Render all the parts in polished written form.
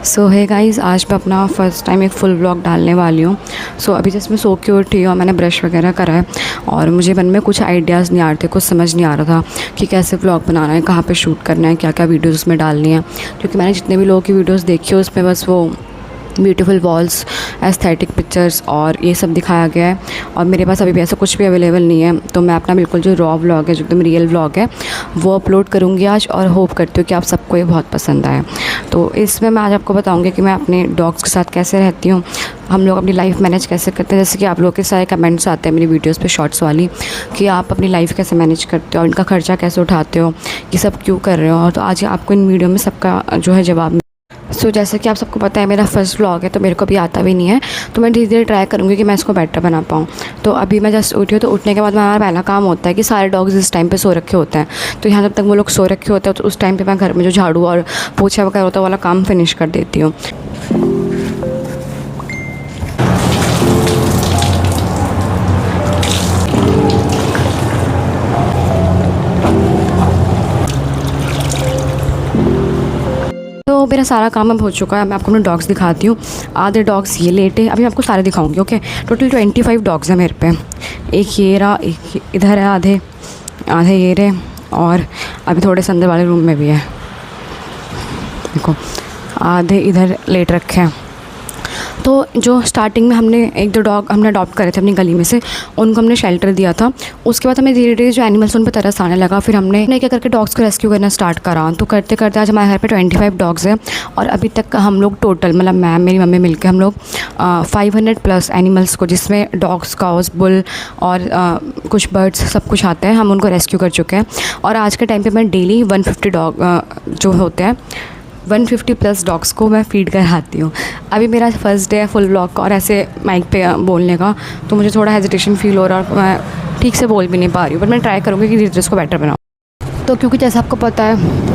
सो है गाइज़, आज मैं अपना फ़र्स्ट टाइम एक फुल व्लॉग डालने वाली हूँ। सो अभी जस्ट मैं सो के उठी और मैंने ब्रश वगैरह करा है और मुझे मन में कुछ आइडियाज़ नहीं आ रहे थे, कुछ समझ नहीं आ रहा था कि कैसे व्लॉग बनाना है, कहाँ पे शूट करना है, क्या क्या वीडियोज़ उसमें डालनी है। क्योंकि मैंने जितने भी लोगों की वीडियोज़ देखी है उसमें बस वो ब्यूटीफुल वॉल्स, एस्थेटिक पिक्चर्स और ये सब दिखाया गया है और मेरे पास अभी भी ऐसा कुछ भी अवेलेबल नहीं है। तो मैं अपना बिल्कुल जो रॉ व्लॉग है, जो एकदम रियल व्लॉग है, वो अपलोड करूँगी आज और होप करती हूँ कि आप सबको ये बहुत पसंद आए। तो इसमें मैं आज आपको बताऊँगी कि मैं अपने डॉग्स के साथ कैसे रहती हूँ, हम लोग अपनी लाइफ मैनेज कैसे करते हैं। जैसे कि आप लोगों के सारे कमेंट्स आते हैं मेरी वीडियोस पे शॉर्ट्स वाली कि आप अपनी लाइफ कैसे मैनेज करते हो, इनका खर्चा कैसे उठाते हो, ये सब क्यों कर रहे हो। तो आज आपको इन वीडियो में सबका जो है जवाब। सो जैसे कि आप सबको पता है मेरा फर्स्ट व्लॉग है, तो मेरे को भी आता भी नहीं है, तो मैं धीरे धीरे ट्राई करूँगी कि मैं इसको बेटर बना पाऊँ। तो अभी मैं जस्ट उठी हूँ, तो उठने के बाद हमारा पहला काम होता है कि सारे डॉग्स इस टाइम पे सो रखे होते हैं। तो यहाँ जब तक वो लोग सो रखे होते हैं तो उस टाइम पे मैं घर में जो झाड़ू और पोछा वगैरह होता है वाला काम फिनिश कर देती हूँ। तो मेरा सारा काम अब हो चुका है। मैं आपको अपने डॉग्स दिखाती हूँ। आधे डॉग्स ये लेटे, अभी मैं आपको सारे दिखाऊंगी। ओके, टोटल 25 डॉग्स हैं मेरे पे। एक ये रहा, एक इधर है, आधे आधे ये रहे और अभी थोड़े से अंदर वाले रूम में भी है। देखो, आधे इधर लेट रखे हैं। तो जो स्टार्टिंग में हमने एक दो डॉग हमने अडॉप्ट करे थे अपनी गली में से, उनको हमने शेल्टर दिया था। उसके बाद हमें धीरे धीरे जो एनिमल्स उन पर तरस आने लगा। फिर हमने क्या करके डॉग्स को रेस्क्यू करना स्टार्ट करा। तो करते करते आज हमारे घर पे 25 डॉग्स हैं और अभी तक हम लोग टोटल, मतलब मैं मेरी मम्मी मिलकर हम लोग 500 प्लस एनिमल्स को, जिसमें डॉग्स, काउस, बुल और कुछ बर्ड्स, सब कुछ आते हैं, हम उनको रेस्क्यू कर चुके हैं। और आज के टाइम पर मैं डेली 150 डॉग जो होते हैं 150 प्लस डॉग्स को मैं फीड कराती हूँ। अभी मेरा फर्स्ट डे है फुल व्लॉग का और ऐसे माइक पे बोलने का, तो मुझे थोड़ा हेजिटेशन फील हो रहा है और मैं ठीक से बोल भी नहीं पा रही हूँ, बट मैं ट्राई करूँगी कि धीरे इसको बेटर बनाऊँ। तो क्योंकि जैसे आपको पता है,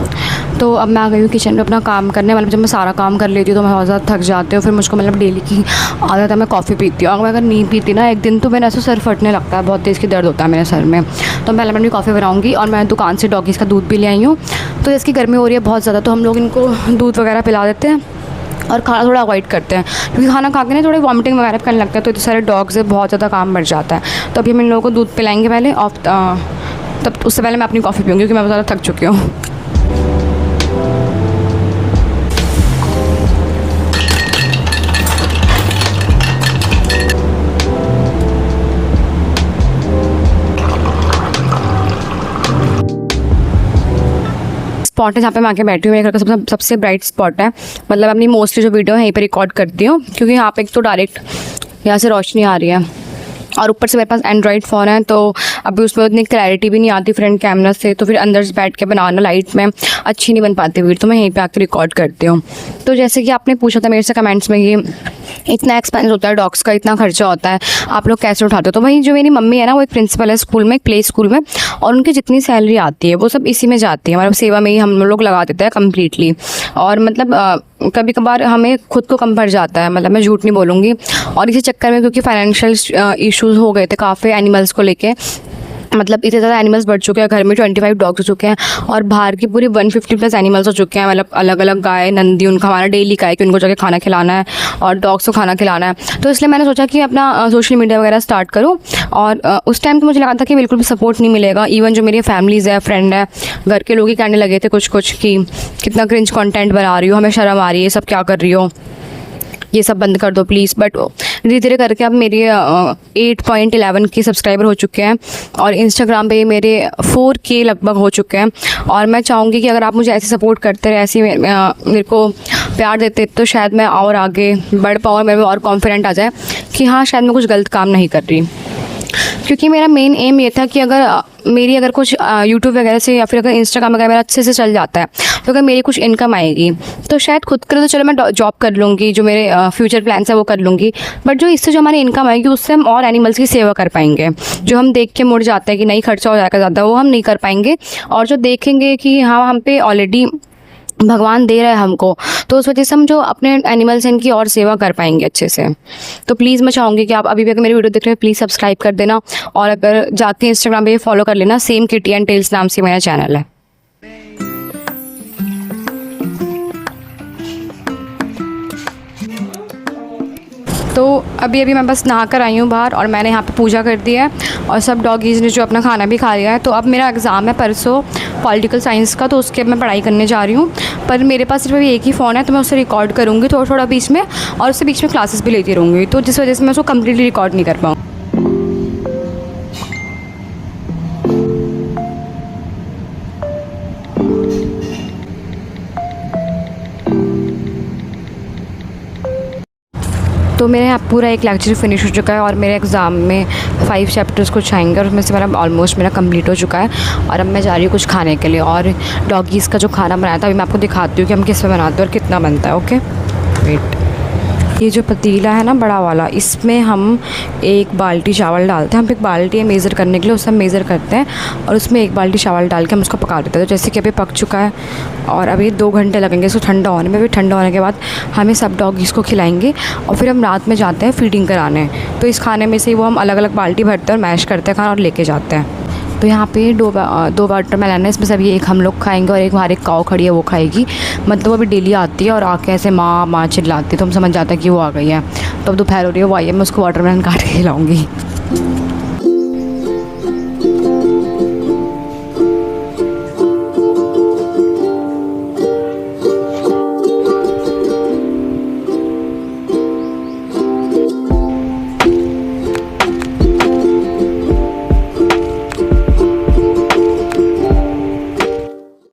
तो अब मैं आ गई हूँ किचन में अपना काम करने। मतलब जब मैं सारा काम कर लेती हूँ तो मैं बहुत ज़्यादा थक जाती हूँ। फिर मुझको मतलब डेली की आदत है, मैं कॉफ़ी पीती हूँ। अगर नहीं पीती ना एक दिन, तो मेरा ऐसा सर फटने लगता है, बहुत तेज़ की दर्द होता है मेरे सर में। तो पहले मैं अपनी कॉफ़ी बनाऊँगी और मैं दुकान से डॉगीज़ का दूध भी ले आई हूँ। तो इसकी गर्मी हो रही है बहुत ज़्यादा, तो हम लोग इनको दूध वगैरह पिला देते हैं और खाना थोड़ा अवॉइड करते हैं, क्योंकि खाना खा के ना थोड़ी वॉमिटिंग वगैरह करने लगता है। तो इतने सारे डॉग्स है, बहुत ज़्यादा काम बढ़ जाता है। तो अभी हम इन लोगों को दूध पिलाएंगे पहले और तब उससे पहले मैं अपनी कॉफ़ी पीऊँगी, क्योंकि मैं बहुत ज़्यादा थक चुकी हूँ। स्पॉट है जहाँ पे मैं आके बैठी हूँ। मेरे घर का सबसे ब्राइट स्पॉट है। मतलब अपनी मोस्टली जो वीडियो है यहीं पे रिकॉर्ड करती हूँ, क्योंकि यहाँ पे एक तो डायरेक्ट यहाँ से रोशनी आ रही है और ऊपर से मेरे पास एंड्रॉइड फ़ोन है, तो अभी उसमें उतनी क्लैरिटी भी नहीं आती फ्रंट कैमरा से। तो फिर अंदर से बैठ के बनाना लाइट में अच्छी नहीं बन पाती वीडियो, तो मैं यहीं पे आके रिकॉर्ड करती हूँ। तो जैसे कि आपने पूछा था मेरे से कमेंट्स में, ये इतना एक्सपेंस होता है डॉग्स का, इतना खर्चा होता है, आप लोग कैसे उठाते हो। तो वही जो मेरी मम्मी है ना, वो एक प्रिंसिपल है स्कूल में, एक प्ले स्कूल में, और उनकी जितनी सैलरी आती है वो सब इसी में जाती है, मतलब सेवा में ही हम लोग लगा देते हैं कम्प्लीटली। और मतलब कभी कभार हमें खुद को कम पड़ जाता है, मतलब मैं झूठ नहीं बोलूँगी। और इसी चक्कर में, क्योंकि फाइनेंशियल इश्यूज़ हो गए थे काफ़ी एनिमल्स को लेके, मतलब इतने ज़्यादा एनिमल्स बढ़ चुके हैं, घर में 25 डॉग्स हो चुके हैं और बाहर की पूरी 150 प्लस एनिमल्स हो चुके हैं। मतलब अलग अलग गाय, नंदी, उनका हमारा डेली का है कि उनको जाके खाना खिलाना है और डॉग्स को खाना खिलाना है। तो इसलिए मैंने सोचा कि अपना सोशल मीडिया वगैरह स्टार्ट करूँ। और उस टाइम तो मुझे लगा था कि बिल्कुल भी सपोर्ट नहीं मिलेगा। इवन जो मेरी फैमिलीज़ है, फ्रेंड है, घर के लोग ही कहने लगे थे कुछ कुछ कि कितना क्रिंज कॉन्टेंट बना रही हो, हमें शर्म आ रही है, सब क्या कर रही हो, ये सब बंद कर दो प्लीज़। बट धीरे धीरे करके अब मेरे 8.11 के सब्सक्राइबर हो चुके हैं और इंस्टाग्राम पे मेरे 4K लगभग हो चुके हैं। और मैं चाहूँगी कि अगर आप मुझे ऐसे सपोर्ट करते रहे, ऐसे मेरे को प्यार देते, तो शायद मैं और आगे बढ़ पाऊँ और मेरे में और कॉन्फिडेंट आ जाए कि हाँ, शायद मैं कुछ गलत काम नहीं कर रही। क्योंकि मेरा मेन एम ये था कि अगर कुछ यूट्यूब वगैरह से या फिर अगर इंस्टाग्राम वगैरह मेरा अच्छे से चल जाता है, तो अगर मेरी कुछ इनकम आएगी तो शायद खुद के लिए तो चलो मैं जॉब कर लूँगी, जो मेरे फ्यूचर प्लान्स है वो कर लूँगी। बट जो इससे जो हमारी इनकम आएगी उससे हम और एनिमल्स की सेवा कर पाएंगे। जो हम देख के मुड़ जाते हैं कि नहीं खर्चा हो जाएगा ज़्यादा, वो हम नहीं कर पाएंगे। और जो देखेंगे कि हाँ, हम पे ऑलरेडी भगवान दे रहा है हमको, तो उस वजह से हम जो अपने एनिमल्स हैं इनकी और सेवा कर पाएंगे अच्छे से। तो प्लीज़ मैं चाहूँगी कि आप अभी भी अगर मेरी वीडियो देख रहे हैं प्लीज़ सब्सक्राइब कर देना और अगर जाके इंस्टाग्राम पे फॉलो कर लेना, सेम किटी एंड टेल्स नाम से मेरा चैनल है। तो अभी मैं बस नहा कर आई हूँ बाहर, और मैंने यहाँ पे पूजा कर दी है और सब डॉगीज़ ने जो अपना खाना भी खा लिया है। तो अब मेरा एग्ज़ाम है परसों पॉलिटिकल साइंस का, तो उसके मैं पढ़ाई करने जा रही हूँ। पर मेरे पास सिर्फ अभी एक ही फ़ोन है, तो मैं उसे रिकॉर्ड करूँगी थोड़ा थोड़ा बीच में, और उससे बीच में क्लासेस भी लेती रहूँगी, तो जिस वजह से मैं उसको कम्प्लीटली रिकॉर्ड नहीं कर पाऊँ। तो मेरे यहाँ पूरा एक लेक्चर फिनिश हो चुका है, और मेरे एग्ज़ाम में 5 चैप्टर्स कुछ आएंगे, और उसमें से मेरा ऑलमोस्ट मेरा कंप्लीट हो चुका है। और अब मैं जा रही हूँ कुछ खाने के लिए, और डॉगीज़ का जो खाना बनाया था अभी मैं आपको दिखाती हूँ कि हम किस में बनाते हैं और कितना बनता है। ओके वेट, ये जो पतीला है ना बड़ा वाला, इसमें हम 1 बाल्टी चावल डालते हैं। हम 1 बाल्टी है मेज़र करने के लिए, उससे हम मेज़र करते हैं, और उसमें 1 बाल्टी चावल डाल के हम उसको पका देते हैं। तो जैसे कि अभी पक चुका है, और अभी 2 घंटे लगेंगे इसको ठंडा होने में। भी ठंडा होने के बाद हमें सब डॉगीज़ को खिलाएंगे, और फिर हम रात में जाते हैं फीडिंग कराने। तो इस खाने में से ही वो हम अलग अलग बाल्टी भरते हैं और मैश करते हैं खाना और लेके जाते हैं। तो यहाँ पे 2 वाटरमेलन है, इसमें से अभी 1 हम लोग खाएंगे और एक बाहर एक काऊ खड़ी है वो खाएगी। मतलब वो अभी डेली आती है और आके ऐसे माँ माँ चिल्लाती है, तो हम समझ जाते हैं कि वो आ गई है। तो अब दोपहर हो रही है, वो आई है, मैं उसको वाटरमेलन काट के खिलाऊँगी।